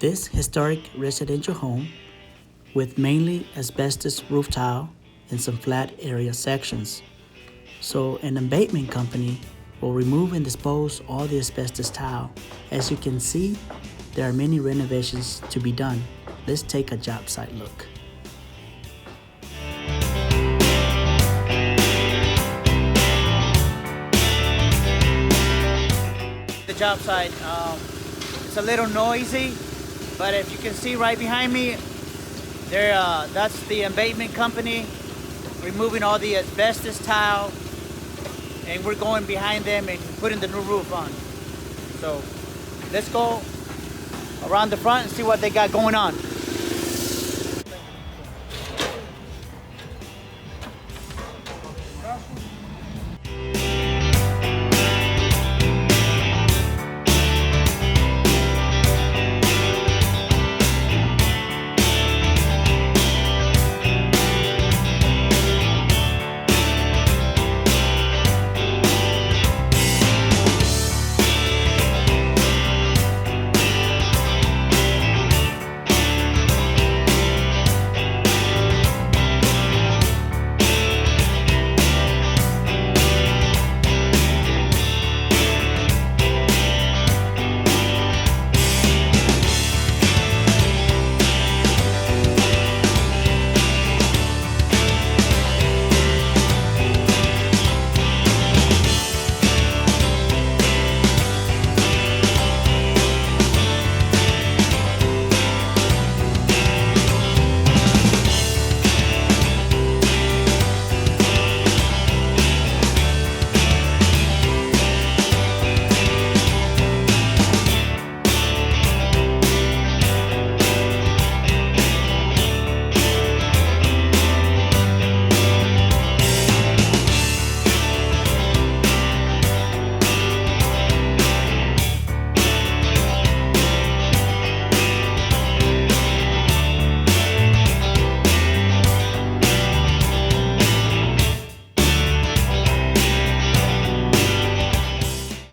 This historic residential home, with mainly asbestos roof tile and some flat area sections. So an abatement company will remove and dispose all the asbestos tile. As you can see, there are many renovations to be done. Let's take a job site look. The job site, it's a little noisy, but if you can see right behind me, that's the abatement company removing all the asbestos tile, and we're going behind them and putting the new roof on. So let's go around the front and see what they got going on.